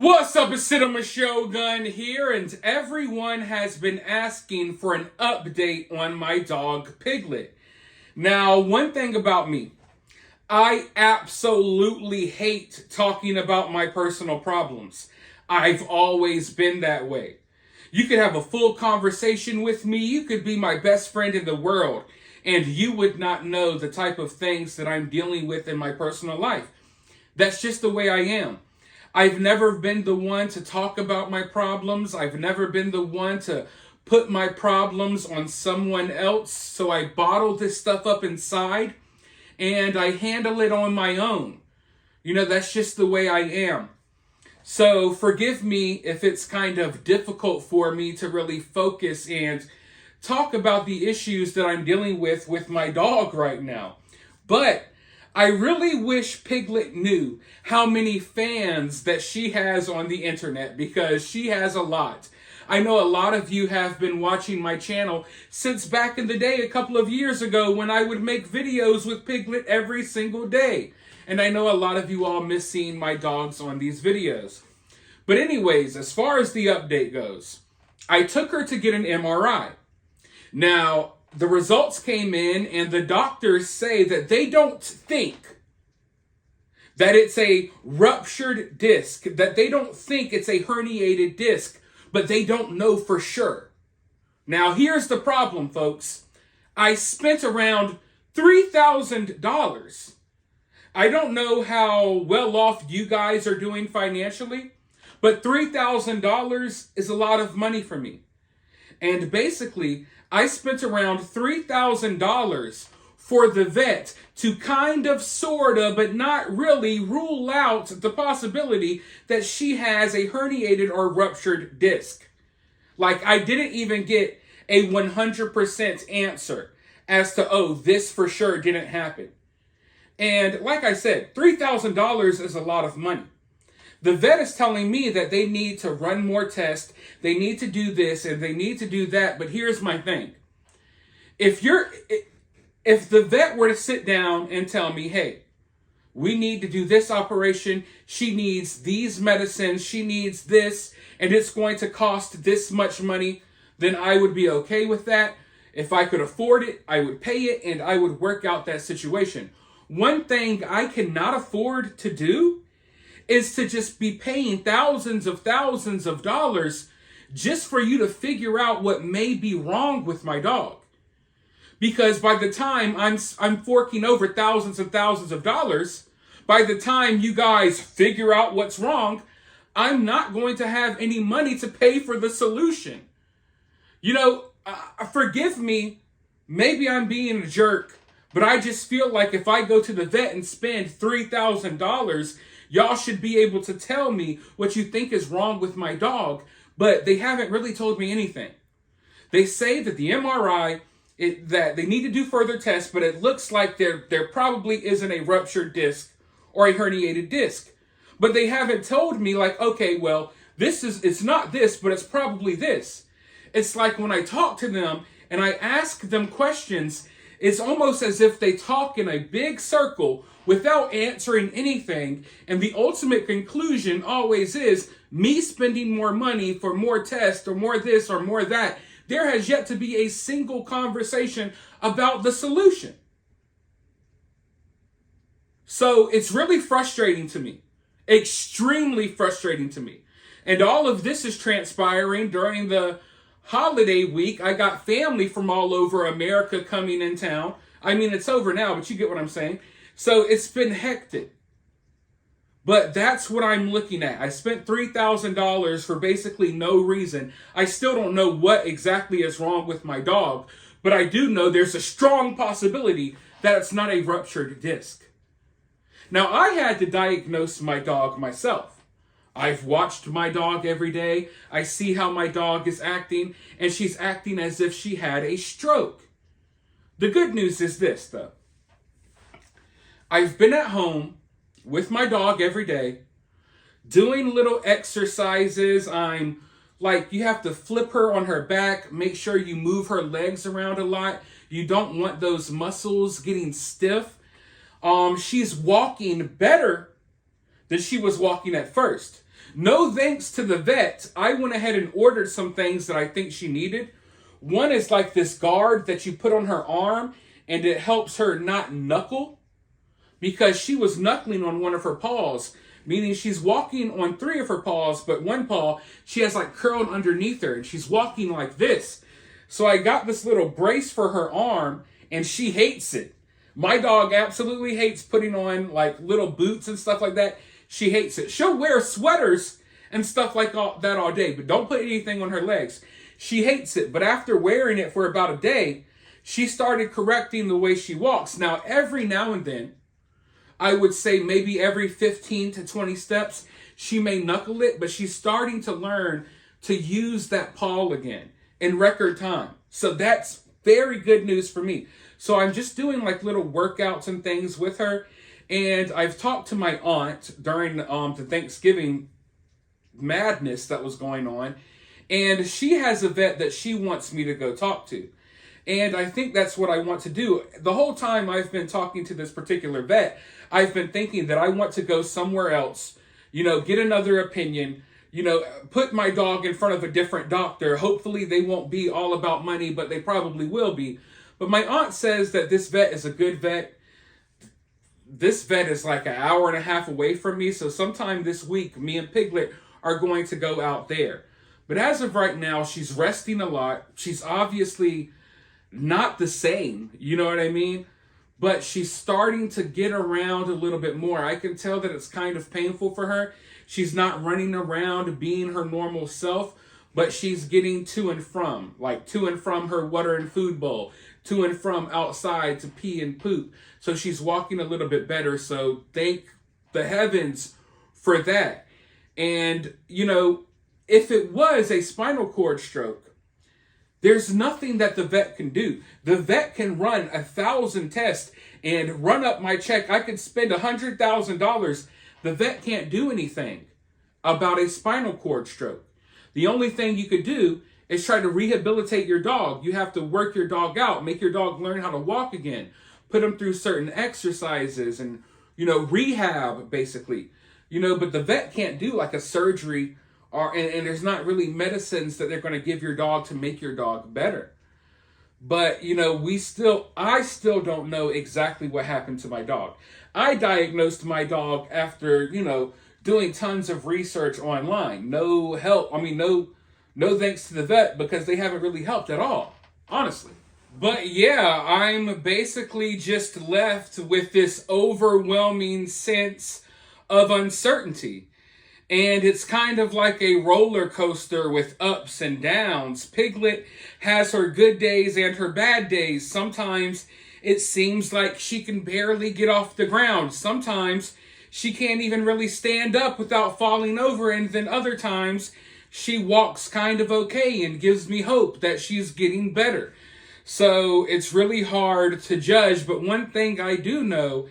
What's up, it's cinemashogun here, and everyone has been asking for an update on my dog Piglet. Now, one thing about me, I absolutely hate talking about my personal problems. I've always been that way. You could have a full conversation with me, you could be my best friend in the world, and you would not know the type of things that I'm dealing with in my personal life. That's just the way I am. I've never been the one to talk about my problems. I've never been the one to put my problems on someone else. So I bottle this stuff up inside and I handle it on my own. That's just the way I am. So forgive me if it's kind of difficult for me to really focus and talk about the issues that I'm dealing with my dog right now. But I really wish Piglet knew how many fans that she has on the internet, because she has a lot. I know a lot of you have been watching my channel since back in the day, a couple of years ago, when I would make videos with Piglet every single day. And I know a lot of you all miss seeing my dogs on these videos. But anyways, as far as the update goes, I took her to get an MRI. Now, the results came in and the doctors say that they don't think that it's a ruptured disc, that they don't think it's a herniated disc, but they don't know for sure. Now, here's the problem, folks. I spent around $3,000. I don't know how well off you guys are doing financially, but $3,000 is a lot of money for me. And basically, I spent around $3,000 for the vet to kind of, sort of, but not really rule out the possibility that she has a herniated or ruptured disc. Like, I didn't even get a 100% answer as to, oh, this for sure didn't happen. And like I said, $3,000 is a lot of money. The vet is telling me that they need to run more tests, they need to do this, and they need to do that. But here's my thing. If the vet were to sit down and tell me, hey, we need to do this operation, she needs these medicines, she needs this, and it's going to cost this much money, then I would be okay with that. If I could afford it, I would pay it, and I would work out that situation. One thing I cannot afford to do is to just be paying thousands of dollars just for you to figure out what may be wrong with my dog. Because by the time I'm forking over thousands and thousands of dollars, by the time you guys figure out what's wrong, I'm not going to have any money to pay for the solution. Forgive me, maybe I'm being a jerk, but I just feel like if I go to the vet and spend $3,000, y'all should be able to tell me what you think is wrong with my dog, but they haven't really told me anything. They say that the MRI, that they need to do further tests, but it looks like there probably isn't a ruptured disc or a herniated disc. But they haven't told me, like, okay, well, it's not this, but it's probably this. It's like when I talk to them and I ask them questions, it's almost as if they talk in a big circle without answering anything. And the ultimate conclusion always is me spending more money for more tests or more this or more that. There has yet to be a single conversation about the solution. So it's really frustrating to me. Extremely frustrating to me. And all of this is transpiring during the holiday week. I got family from all over America coming in town. I mean, it's over now, but you get what I'm saying. So it's been hectic. But that's what I'm looking at. I spent $3,000 for basically no reason. I still don't know what exactly is wrong with my dog, but I do know there's a strong possibility that it's not a ruptured disc. Now, I had to diagnose my dog myself. I've watched my dog every day. I see how my dog is acting, and she's acting as if she had a stroke. The good news is this, though. I've been at home with my dog every day, doing little exercises. I'm like, you have to flip her on her back, make sure you move her legs around a lot. You don't want those muscles getting stiff. She's walking better than she was walking at first. No thanks to the vet, I went ahead and ordered some things that I think she needed. One is like this guard that you put on her arm, and it helps her not knuckle, because she was knuckling on one of her paws, meaning she's walking on three of her paws, but one paw she has like curled underneath her, and she's walking like this. So I got this little brace for her arm, and she hates it. My dog absolutely hates putting on like little boots and stuff like that. She hates it. She'll wear sweaters and stuff like that all day, but don't put anything on her legs. She hates it. But after wearing it for about a day, she started correcting the way she walks. Now, every now and then, I would say maybe every 15 to 20 steps, she may knuckle it, but she's starting to learn to use that paw again in record time. So that's very good news for me. So I'm just doing like little workouts and things with her. And I've talked to my aunt during the Thanksgiving madness that was going on. And she has a vet that she wants me to go talk to. And I think that's what I want to do. The whole time I've been talking to this particular vet, I've been thinking that I want to go somewhere else, get another opinion, put my dog in front of a different doctor. Hopefully they won't be all about money, but they probably will be. But my aunt says that this vet is a good vet. This vet is like an hour and a half away from me. So sometime this week, me and Piglet are going to go out there. But as of right now, she's resting a lot. She's obviously not the same, you know what I mean? But she's starting to get around a little bit more. I can tell that it's kind of painful for her. She's not running around being her normal self, but she's getting to and from her water and food bowl, to and from outside to pee and poop. So she's walking a little bit better. So thank the heavens for that. And, if it was a spinal cord stroke, there's nothing that the vet can do. The vet can run 1,000 tests and run up my check. I could spend $100,000. The vet can't do anything about a spinal cord stroke. The only thing you could do is try to rehabilitate your dog. You have to work your dog out, make your dog learn how to walk again, put them through certain exercises and, rehab basically. But the vet can't do like a surgery and there's not really medicines that they're going to give your dog to make your dog better. But, I still don't know exactly what happened to my dog. I diagnosed my dog after, doing tons of research online. No help. No thanks to the vet, because they haven't really helped at all, honestly. But yeah, I'm basically just left with this overwhelming sense of uncertainty. And it's kind of like a roller coaster with ups and downs. Piglet has her good days and her bad days. Sometimes it seems like she can barely get off the ground. Sometimes she can't even really stand up without falling over. And then other times she walks kind of okay and gives me hope that she's getting better. So it's really hard to judge. But one thing I do know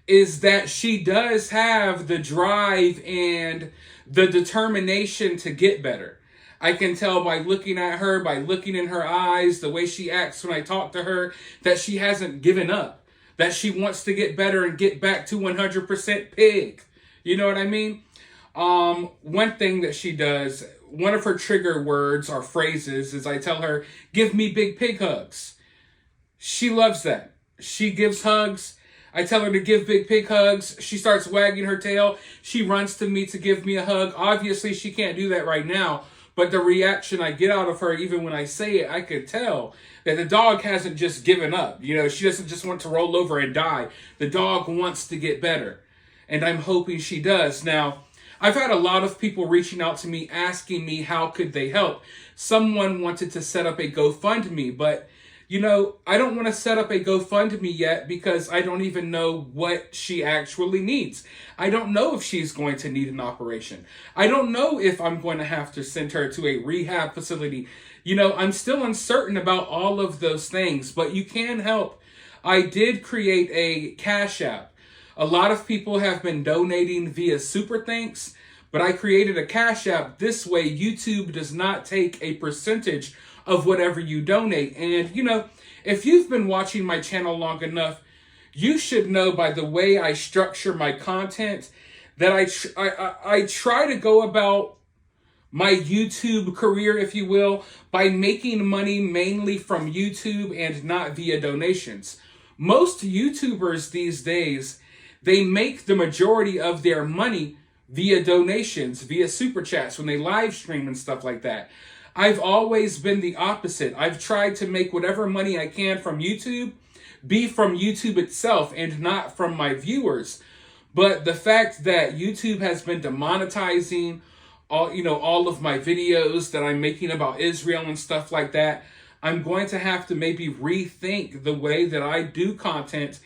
is that she does have the drive and the determination to get better. I can tell by looking at her, by looking in her eyes, the way she acts when I talk to her, that she hasn't given up, that she wants to get better and get back to 100% pig. You know what I mean? One thing that she does, one of her trigger words or phrases is I tell her, give me big pig hugs. She loves that. She gives hugs. I tell her to give big pig hugs. She starts wagging her tail. She runs to me to give me a hug. Obviously, she can't do that right now. But the reaction I get out of her, even when I say it, I could tell that the dog hasn't just given up. She doesn't just want to roll over and die. The dog wants to get better. And I'm hoping she does. Now, I've had a lot of people reaching out to me asking me how could they help. Someone wanted to set up a GoFundMe, but I don't want to set up a GoFundMe yet because I don't even know what she actually needs. I don't know if she's going to need an operation. I don't know if I'm going to have to send her to a rehab facility. I'm still uncertain about all of those things, but you can help. I did create a CashApp. A lot of people have been donating via Super Thanks, but I created a CashApp. This way, YouTube does not take a percentage of whatever you donate. And, if you've been watching my channel long enough, you should know by the way I structure my content that I try to go about my YouTube career, if you will, by making money mainly from YouTube and not via donations. Most YouTubers these days, they make the majority of their money via donations, via super chats, when they live stream and stuff like that. I've always been the opposite. I've tried to make whatever money I can from YouTube be from YouTube itself and not from my viewers. But the fact that YouTube has been demonetizing all of my videos that I'm making about Israel and stuff like that, I'm going to have to maybe rethink the way that I do content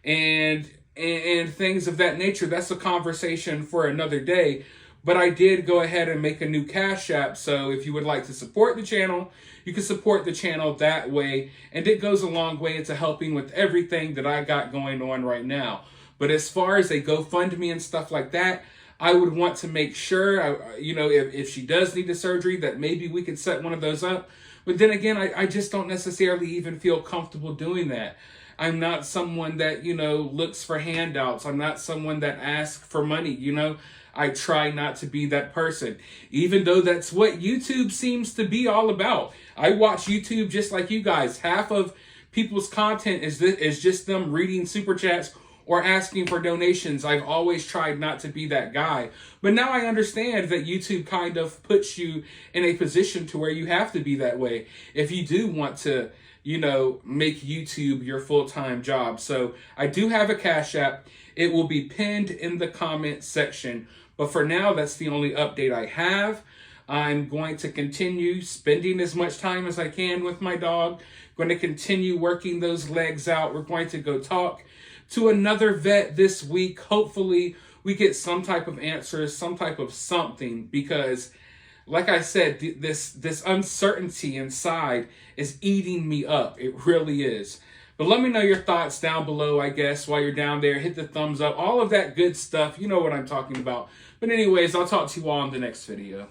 and things of that nature. That's a conversation for another day. But I did go ahead and make a new Cash App. So if you would like to support the channel, you can support the channel that way. And it goes a long way into helping with everything that I got going on right now. But as far as a GoFundMe and stuff like that, I would want to make sure, if she does need a surgery, that maybe we could set one of those up. But then again, I just don't necessarily even feel comfortable doing that. I'm not someone that, looks for handouts. I'm not someone that asks for money, I try not to be that person, even though that's what YouTube seems to be all about. I watch YouTube just like you guys. Half of people's content is just them reading super chats or asking for donations. I've always tried not to be that guy. But now I understand that YouTube kind of puts you in a position to where you have to be that way if you do want to, make YouTube your full-time job. So I do have a Cash App. It will be pinned in the comment section. But for now, that's the only update I have. I'm going to continue spending as much time as I can with my dog. Going to continue working those legs out. We're going to go talk to another vet this week. Hopefully, we get some type of answers, some type of something, because like I said, this uncertainty inside is eating me up. It really is. But let me know your thoughts down below, I guess, while you're down there. Hit the thumbs up, all of that good stuff. You know what I'm talking about. But anyways, I'll talk to you all in the next video.